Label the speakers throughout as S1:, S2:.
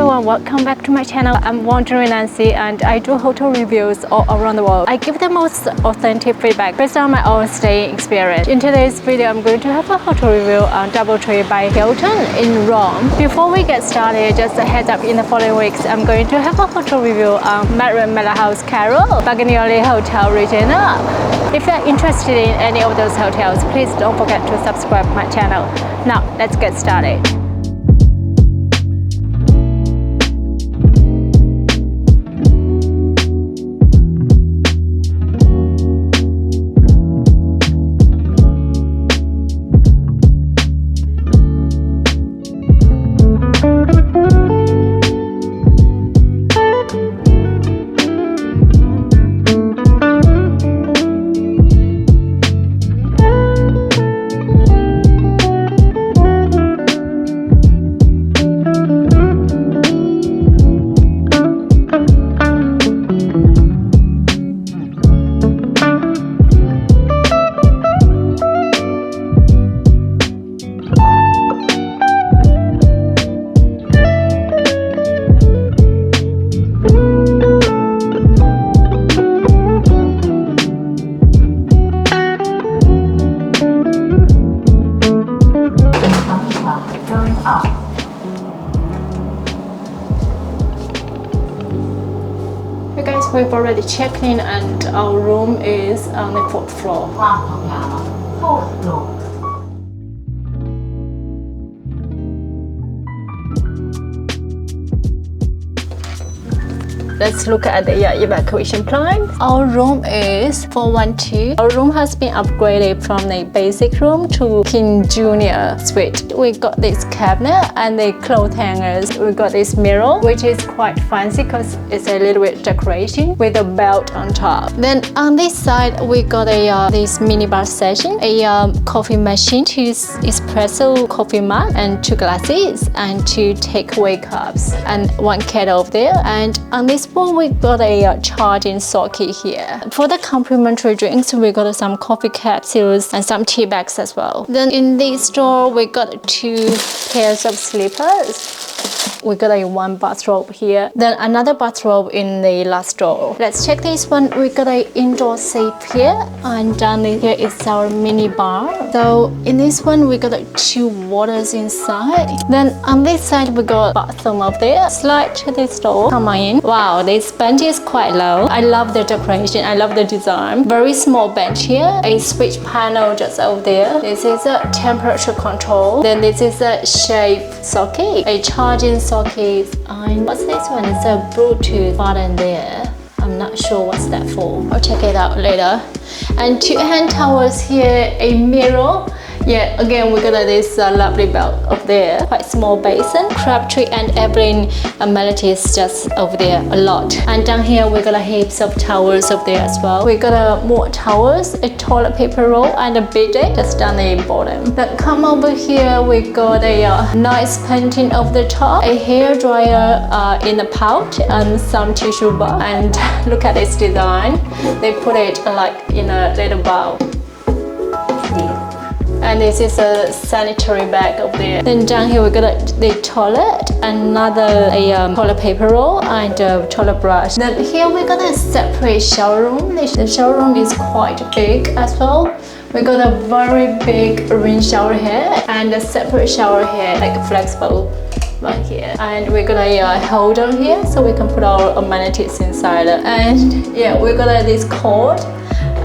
S1: everyone, welcome back to my channel. I'm Wandering Nancy and I do hotel reviews all around the world. I give the most authentic feedback based on my own staying experience. In today's video, I'm going to have a hotel review on DoubleTree by Hilton in Rome. Before we get started, just a heads up, in the following weeks, I'm going to have a hotel review on Marriott Mela House Cairo, Bagnoli Hotel Regina. If you're interested in any of those hotels, please don't forget to subscribe my channel. Now, let's get started. We've already checked in and our room is on the 4th floor. Let's look at the evacuation plan. Our room is 412. Our room has been upgraded from the basic room to King Junior suite. We got this cabinet and the clothes hangers. We got this mirror, which is quite fancy because it's a little bit decoration with a belt on top. Then on this side, we got a this mini bar station, a coffee machine, 2 espresso coffee mug, and 2 glasses, and 2 takeaway cups, and 1 kettle over there. And on this one, we got a charging socket here. For the complimentary drinks, we got some coffee capsules and some tea bags as well. Then in this store, we got 2 pairs of slippers. We got a 1 bathrobe here, then another bathrobe in the last door. Let's check this one. We got a indoor safe here, and down here is our mini bar. So in this one, we got 2 waters inside. Then on this side, we got bathroom up there. Slide to this door, come on in. Wow, this bench is quite low. I love the decoration, I love the design. Very small bench here, a switch panel just over there. This is a temperature control. Then this is a shade socket, a charging socket, and what's this one? It's a Bluetooth button there. I'm not sure what's that for. I'll check it out later. And 2 hand towels here, a mirror. Yeah, again, we got this lovely belt up there. Quite small basin. Crabtree and Evelyn amenities just over there a lot. And down here, we got heaps of towels up there as well. We got more towels, a toilet paper roll, and a bidet just down the bottom. Then come over here, we got a nice painting of the top, a hair dryer in a pouch, and some tissue bar. And look at this design. They put it like in a little bowl. And this is a sanitary bag over there. Then down here we got the toilet, another toilet paper roll, and a toilet brush. Then here we got a separate shower room. The shower room is quite big as well. We got a very big rain shower head and a separate shower head, like flexible right here. And we got a holder here so we can put our amenities inside. And yeah, we got this cord.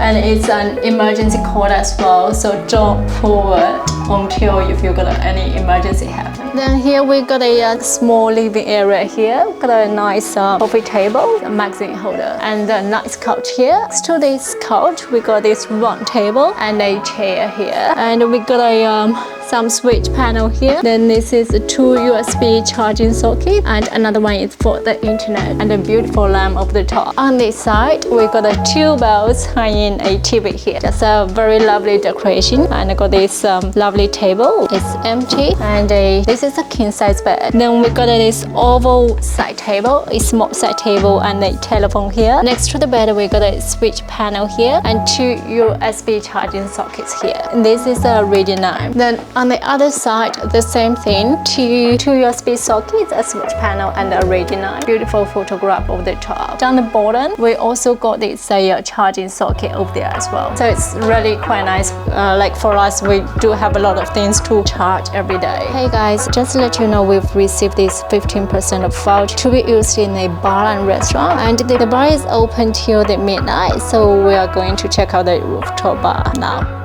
S1: And it's an emergency cord as well, so don't pull it until if you got any emergency happen. Then here we got a small living area here. Got a nice coffee table, a magazine holder, and a nice couch here. Next to this couch, we got this round table and a chair here. And we got a some switch panel here. Then this is 2 USB charging socket, and another one is for the internet, and a beautiful lamp over the top. On this side, we got 2 bells hanging a TV here. Just a very lovely decoration. And I got this lovely table. It's empty, and this this is a king size bed. Then we got this oval side table, a small side table and a telephone here. Next to the bed we got a switch panel here and 2 USB charging sockets here. And this is a Radio 9. Then on the other side, the same thing, two USB sockets, a switch panel and a Radio 9. Beautiful photograph of the top. Down the bottom, we also got this charging socket over there as well. So it's really quite nice. Like for us, we do have a lot of things to charge every day. Hey guys, just to let you know, we've received this 15% of voucher to be used in a bar and restaurant, and the bar is open till the midnight, so we are going to check out the rooftop bar now.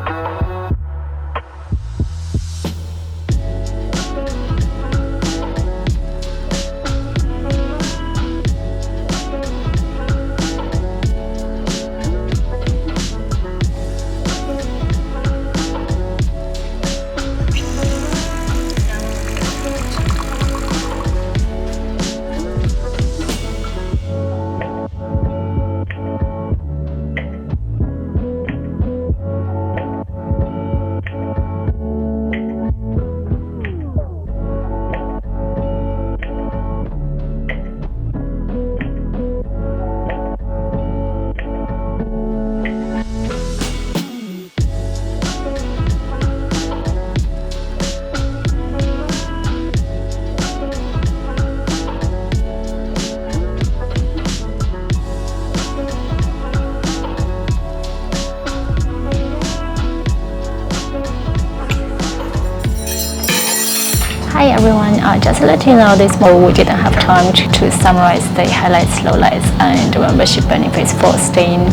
S1: Hi everyone, just to let you know, this morning we didn't have time to summarize the highlights, lowlights and membership benefits for staying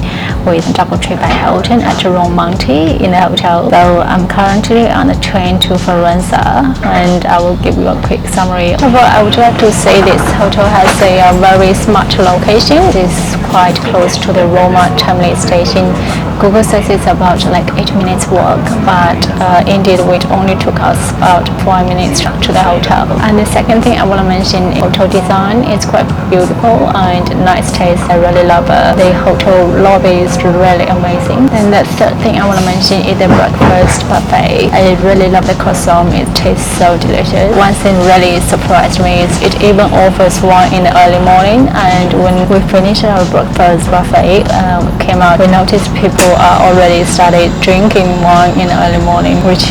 S1: with DoubleTree by Hilton at Rome Monte in the hotel. So I'm currently on the train to Firenze and I will give you a quick summary. Overall, I would like to say this hotel has a very smart location. It is quite close to the Roma Termini station. Google says it's about like 8 minutes walk, but indeed it only took us about 4 minutes to the hotel. And the second thing I want to mention is hotel design. It's quite beautiful and nice taste. I really love the hotel lobby is really amazing. And the third thing I want to mention is the breakfast buffet. I really love the croissant. It tastes so delicious. One thing really surprised me is it even offers wine in the early morning, and when we finished our breakfast buffet, came out, we noticed people are already started drinking wine in the early morning, which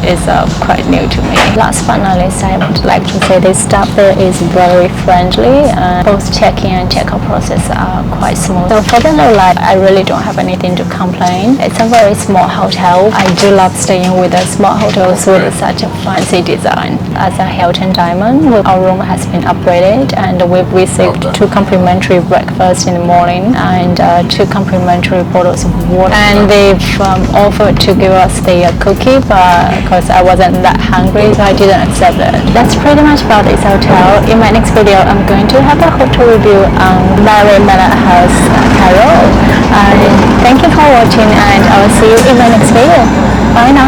S1: is quite new to me. Last but not least, I would like to say the staff there is very friendly. Both check-in and check-out process are quite smooth. So for the low light, I really don't have anything to complain. It's a very small hotel. I do love staying with a small hotels with such a fancy design. As a Hilton Diamond, our room has been upgraded and we've received 2 complimentary breakfasts in the morning and 2 complimentary bottles of water. And they've offered to give us the cookie, but because I wasn't that hungry, so I didn't accept it. That's pretty much about this hotel. In my next video, I'm going to have a hotel review on Mary Manor House, Cairo. Thank you for watching and I will see you in my next video. Bye now.